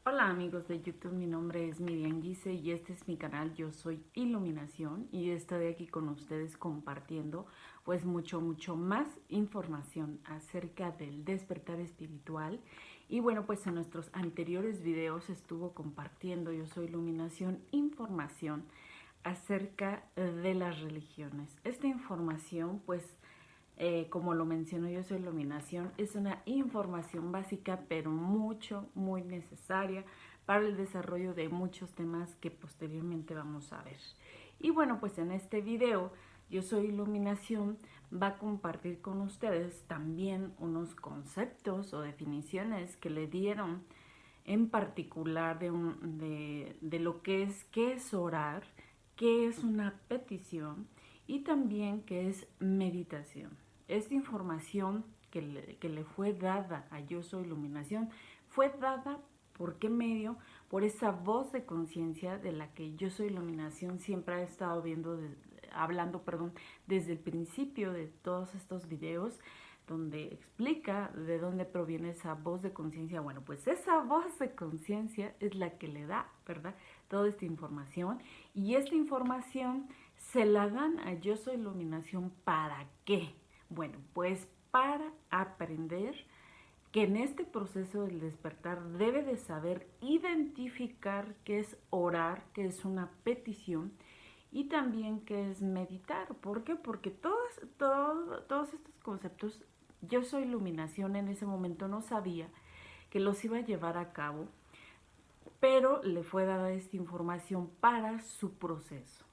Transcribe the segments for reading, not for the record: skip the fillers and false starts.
Hola amigos de YouTube, mi nombre es Miriam Guise y este es mi canal Yo Soy Iluminación y estoy aquí con ustedes compartiendo pues mucho más información acerca del despertar espiritual. Y bueno, pues en nuestros anteriores videos estuvo compartiendo Yo Soy Iluminación información acerca de las religiones. Esta información pues como lo mencionó Yo Soy Iluminación, es una información básica, pero muy necesaria para el desarrollo de muchos temas que posteriormente vamos a ver. Y bueno, pues en este video, Yo Soy Iluminación va a compartir con ustedes también unos conceptos o definiciones que le dieron en particular de lo que es qué es orar, qué es una petición y también qué es meditación. Esta información que le fue dada a Yo Soy Iluminación fue dada por qué medio, por esa voz de conciencia de la que Yo Soy Iluminación siempre ha estado hablando, desde el principio de todos estos videos, donde explica de dónde proviene esa voz de conciencia. Bueno, pues esa voz de conciencia es la que le da, ¿verdad?, toda esta información. Y esta información se la dan a Yo Soy Iluminación. ¿Para qué? Bueno, pues para aprender que en este proceso del despertar debe de saber identificar qué es orar, qué es una petición y también qué es meditar. ¿Por qué? Porque todos estos conceptos, Yo Soy Iluminación en ese momento no sabía que los iba a llevar a cabo, pero le fue dada esta información para su proceso.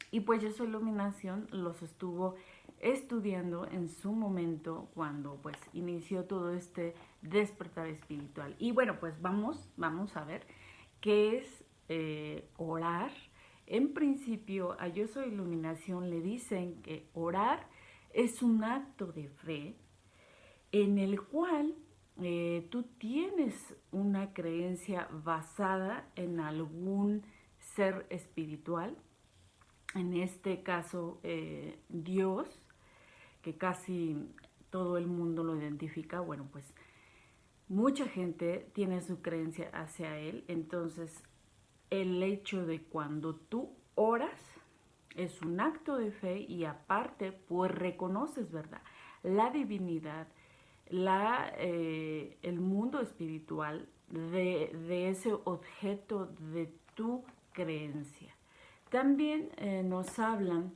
Y pues Yo Soy Iluminación los estuvo estudiando en su momento cuando pues inició todo este despertar espiritual. Y bueno, pues vamos a ver qué es orar. En principio a Yo Soy Iluminación le dicen que orar es un acto de fe en el cual tú tienes una creencia basada en algún ser espiritual, en este caso Dios, que casi todo el mundo lo identifica. Bueno, pues mucha gente tiene su creencia hacia él. Entonces el hecho de cuando tú oras es un acto de fe y aparte pues reconoces, ¿verdad?, la divinidad, el mundo espiritual de ese objeto de tu creencia. También nos hablan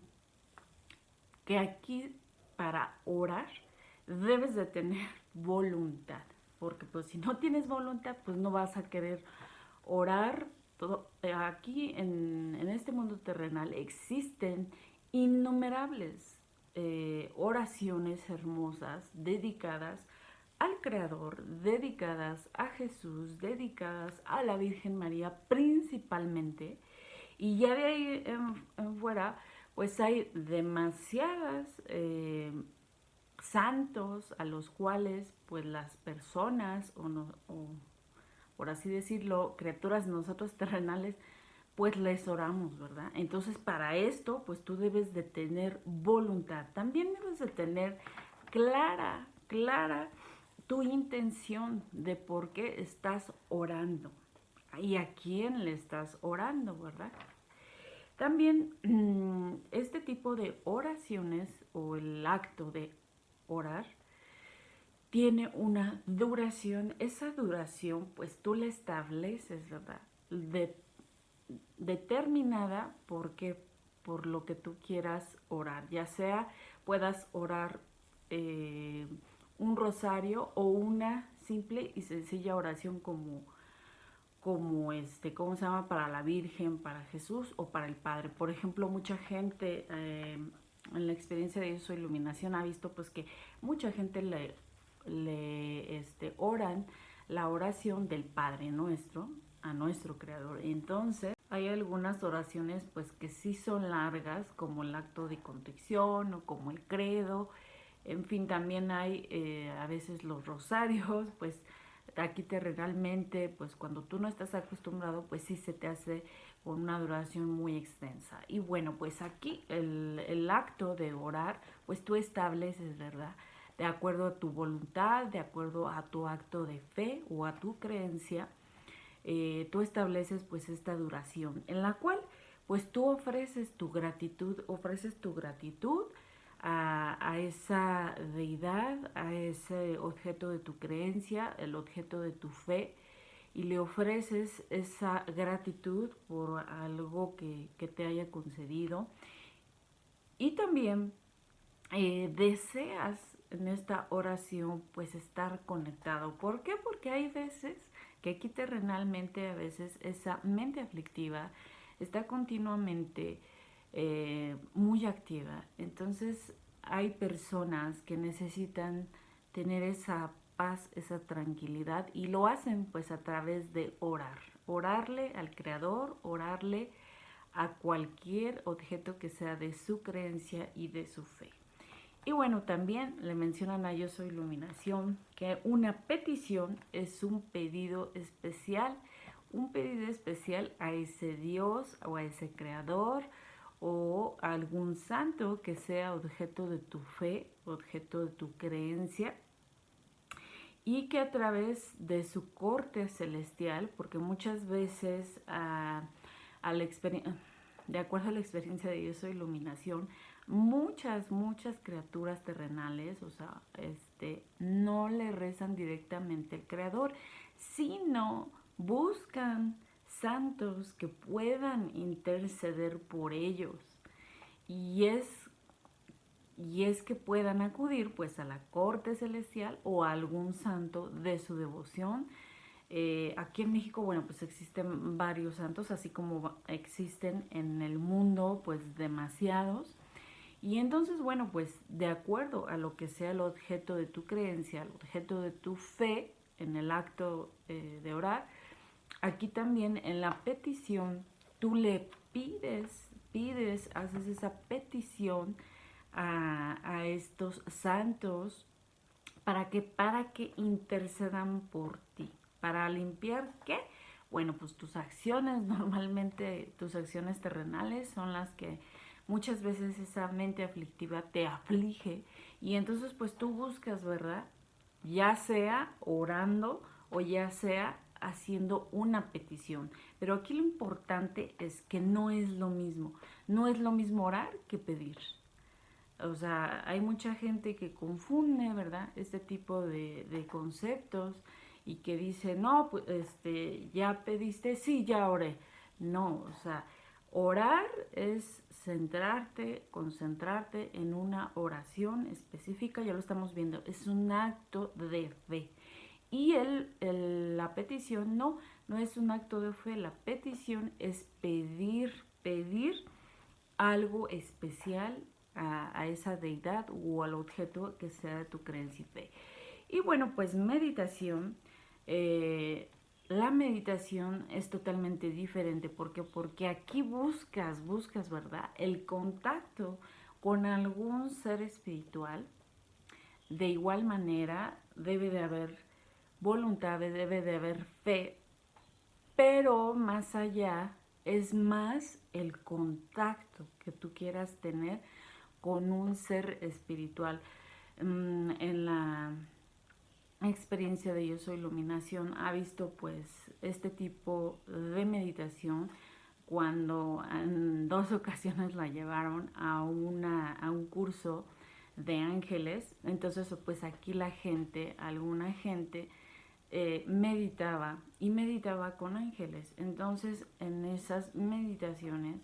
que aquí para orar debes de tener voluntad, porque pues si no tienes voluntad pues no vas a querer orar. Aquí en este mundo terrenal existen innumerables oraciones hermosas dedicadas al Creador, dedicadas a Jesús, dedicadas a la Virgen María principalmente. Y ya de ahí en fuera, pues hay demasiadas santos a los cuales pues las personas o por así decirlo, criaturas nosotros terrenales, pues les oramos, ¿verdad? Entonces para esto, pues tú debes de tener voluntad. También debes de tener clara tu intención de por qué estás orando y a quién le estás orando, ¿verdad? También este tipo de oraciones o el acto de orar tiene una duración. Esa duración pues tú la estableces, ¿verdad?, determinada porque por lo que tú quieras orar, ya sea puedas orar eh, un rosario o una simple y sencilla oración ¿cómo se llama?, para la Virgen, para Jesús o para el Padre. Por ejemplo, mucha gente en la experiencia de Yo Soy Iluminación ha visto pues que mucha gente le oran la oración del Padre Nuestro a nuestro Creador. Entonces hay algunas oraciones pues que sí son largas, como el acto de contrición o como el credo. En fin, también hay a veces los rosarios, pues aquí terrenalmente, pues cuando tú no estás acostumbrado, pues sí se te hace con una duración muy extensa. Y bueno, pues aquí el acto de orar, pues tú estableces, ¿verdad?, de acuerdo a tu voluntad, de acuerdo a tu acto de fe o a tu creencia, tú estableces pues esta duración en la cual pues tú ofreces tu gratitud a esa deidad, a ese objeto de tu creencia, el objeto de tu fe, y le ofreces esa gratitud por algo que te haya concedido. Y también deseas en esta oración pues estar conectado. ¿Por qué? Porque hay veces que aquí terrenalmente a veces esa mente aflictiva está continuamente muy activa. Entonces hay personas que necesitan tener esa paz, esa tranquilidad, y lo hacen pues a través de orar. Orarle al Creador, orarle a cualquier objeto que sea de su creencia y de su fe. Y bueno, también le mencionan a Yo Soy Iluminación que una petición es un pedido especial a ese Dios o a ese creador o a algún santo que sea objeto de tu fe, objeto de tu creencia, y que a través de su corte celestial, porque muchas veces a la de acuerdo a la experiencia de Yo Soy Iluminación, muchas criaturas terrenales, o sea, no le rezan directamente al Creador, sino buscan santos que puedan interceder por ellos. Y es que puedan acudir pues a la corte celestial o a algún santo de su devoción. Aquí en México, bueno, pues existen varios santos, así como existen en el mundo pues demasiados. Y entonces, bueno, pues de acuerdo a lo que sea el objeto de tu creencia, el objeto de tu fe en el acto de orar, aquí también en la petición tú le haces esa petición a estos santos para que intercedan por ti. ¿Para limpiar qué? Bueno, pues tus acciones, normalmente tus acciones terrenales son las que muchas veces esa mente aflictiva te aflige, y entonces pues tú buscas, ¿verdad? Ya sea orando o ya sea haciendo una petición. Pero aquí lo importante es que no es lo mismo. No es lo mismo orar que pedir. O sea, hay mucha gente que confunde, ¿verdad? Este tipo de conceptos, y que dice, no, pues ya pediste, sí, ya oré. No, o sea, orar es centrarte, concentrarte en una oración específica, ya lo estamos viendo, es un acto de fe. Y la petición no es un acto de fe, la petición es pedir algo especial a esa deidad o al objeto que sea de tu creencia y fe. Y bueno, pues meditación. La meditación es totalmente diferente. ¿Por qué? Porque aquí buscas, ¿verdad? El contacto con algún ser espiritual. De igual manera, debe de haber voluntad, debe de haber fe, pero más allá es más el contacto que tú quieras tener con un ser espiritual. En la experiencia de Yo Soy Iluminación ha visto pues este tipo de meditación cuando en 2 ocasiones la llevaron a un curso de ángeles. Entonces pues aquí alguna gente meditaba con ángeles. Entonces en esas meditaciones,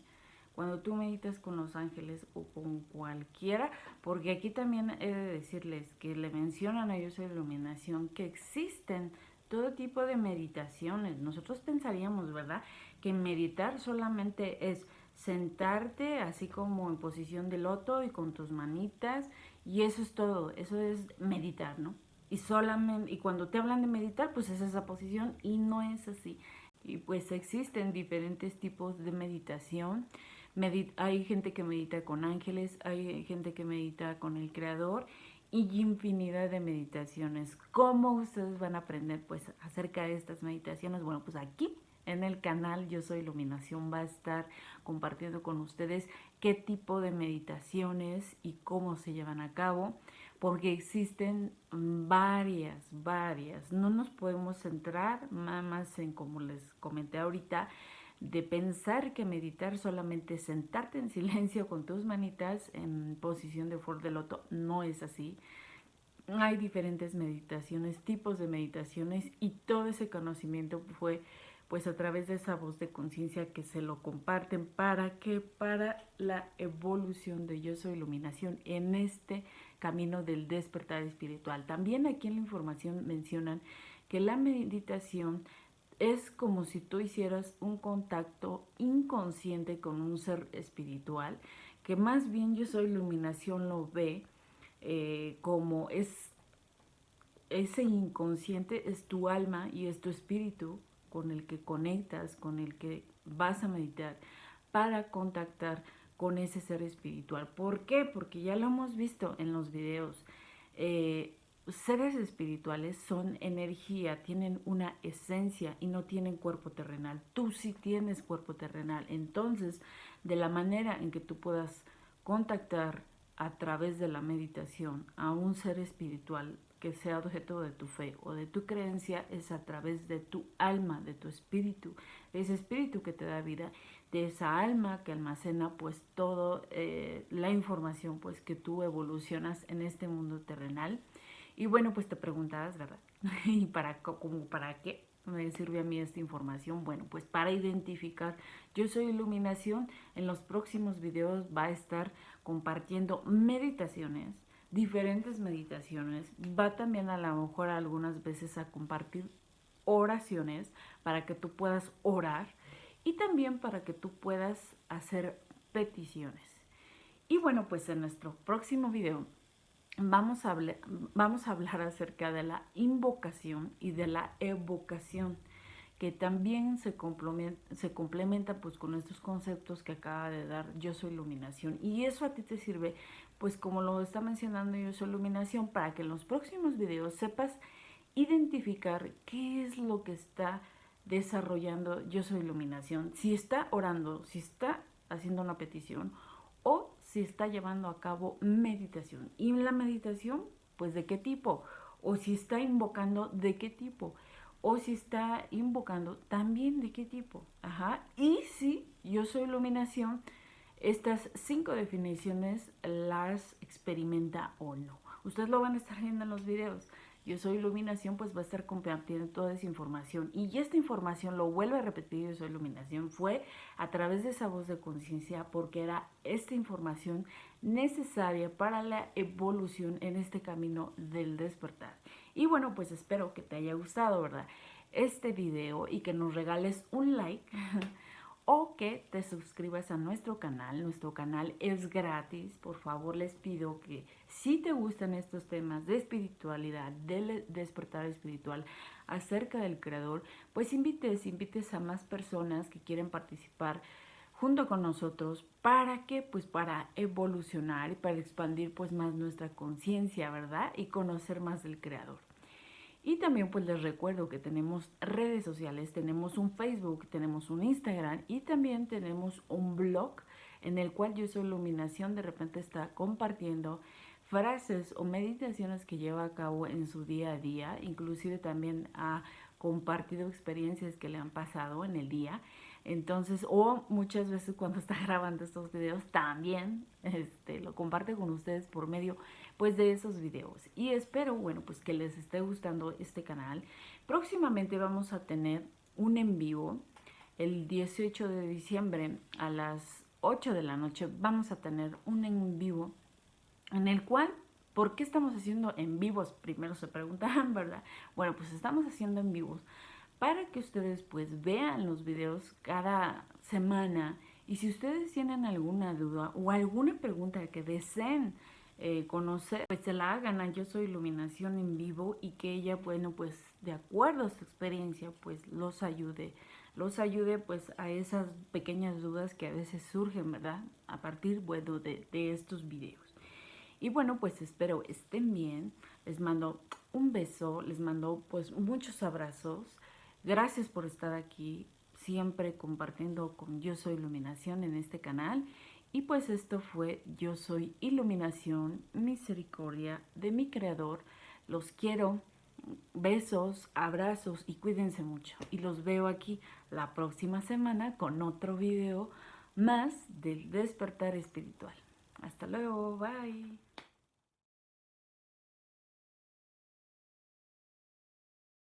cuando tú meditas con los ángeles o con cualquiera, porque aquí también he de decirles que le mencionan a ellos en iluminación que existen todo tipo de meditaciones. Nosotros pensaríamos, ¿verdad?, que meditar solamente es sentarte así como en posición de loto y con tus manitas, y eso es todo, eso es meditar, ¿no? Y cuando te hablan de meditar, pues es esa posición, y no es así. Y pues existen diferentes tipos de meditación. Hay gente que medita con ángeles, hay gente que medita con el creador, y infinidad de meditaciones. ¿Cómo ustedes van a aprender pues acerca de estas meditaciones? Bueno, pues aquí en el canal Yo Soy Iluminación va a estar compartiendo con ustedes qué tipo de meditaciones y cómo se llevan a cabo, porque existen varias. No nos podemos centrar nada más en, como les comenté ahorita, de pensar que meditar solamente es sentarte en silencio con tus manitas en posición de flor de loto. No es así. Hay diferentes meditaciones, tipos de meditaciones, y todo ese conocimiento fue pues a través de esa voz de conciencia que se lo comparten para que para la evolución de Yo Soy Iluminación en este camino del despertar espiritual. También aquí en la información mencionan que la meditación es como si tú hicieras un contacto inconsciente con un ser espiritual, que más bien Yo Soy Iluminación lo ve como ese inconsciente es tu alma y es tu espíritu con el que conectas, con el que vas a meditar para contactar con ese ser espiritual. ¿Por qué? Porque ya lo hemos visto en los videos. Seres espirituales son energía, tienen una esencia y no tienen cuerpo terrenal. Tú sí tienes cuerpo terrenal. Entonces, de la manera en que tú puedas contactar a través de la meditación a un ser espiritual que sea objeto de tu fe o de tu creencia es a través de tu alma, de tu espíritu, de ese espíritu que te da vida, de esa alma que almacena pues todo la información pues que tú evolucionas en este mundo terrenal. Y bueno, pues te preguntarás, ¿verdad? ¿Y para qué me sirve a mí esta información? Bueno, pues para identificar. Yo Soy Iluminación. En los próximos videos va a estar compartiendo meditaciones, diferentes meditaciones. Va también a lo mejor algunas veces a compartir oraciones para que tú puedas orar y también para que tú puedas hacer peticiones. Y bueno, pues en nuestro próximo video vamos a hablar acerca de la invocación y de la evocación, que también se complementa pues con estos conceptos que acaba de dar Yo Soy Iluminación. Y eso a ti te sirve, pues como lo está mencionando Yo Soy Iluminación, para que en los próximos videos sepas identificar qué es lo que está desarrollando Yo Soy Iluminación, si está orando, si está haciendo una petición o si está llevando a cabo meditación. Y la meditación, pues de qué tipo, o si está invocando, de qué tipo, o si está invocando también de qué tipo. Ajá. Y si Yo Soy Iluminación, estas 5 definiciones las experimenta o no. Ustedes lo van a estar viendo en los videos. Yo Soy Iluminación, pues va a estar compartiendo toda esa información. Y esta información, lo vuelvo a repetir, Yo Soy Iluminación, fue a través de esa voz de conciencia, porque era esta información necesaria para la evolución en este camino del despertar. Y bueno, pues espero que te haya gustado, ¿verdad? Este video y que nos regales un like o que te suscribas a nuestro canal. Nuestro canal es gratis. Por favor, les pido que si te gustan estos temas de espiritualidad, del despertar espiritual, acerca del creador, pues invites a más personas que quieren participar junto con nosotros. ¿Para qué? Pues para evolucionar y para expandir pues más nuestra conciencia, ¿verdad? Y conocer más del creador. Y también pues les recuerdo que tenemos redes sociales, tenemos un Facebook, tenemos un Instagram y también tenemos un blog en el cual Yo Soy Iluminación de repente está compartiendo frases o meditaciones que lleva a cabo en su día a día. Inclusive también ha compartido experiencias que le han pasado en el día. Entonces, o muchas veces cuando está grabando estos videos también lo comparte con ustedes por medio pues de esos videos. Y espero, bueno, pues que les esté gustando este canal. Próximamente vamos a tener un en vivo el 18 de diciembre a las 8 de la noche. Vamos a tener un en vivo en el cual, ¿por qué estamos haciendo en vivos? Primero se preguntan, ¿verdad? Bueno, pues estamos haciendo en vivos para que ustedes pues vean los videos cada semana, y si ustedes tienen alguna duda o alguna pregunta que deseen conocer, pues se la hagan a Yo Soy Iluminación en vivo, y que ella, bueno, pues de acuerdo a su experiencia, pues los ayude pues a esas pequeñas dudas que a veces surgen, ¿verdad? A partir, bueno, de estos videos. Y bueno, pues espero estén bien. Les mando un beso, les mando pues muchos abrazos. Gracias por estar aquí, siempre compartiendo con Yo Soy Iluminación en este canal. Y pues esto fue Yo Soy Iluminación, Misericordia de mi Creador. Los quiero. Besos, abrazos y cuídense mucho. Y los veo aquí la próxima semana con otro video más del despertar espiritual. Hasta luego, bye.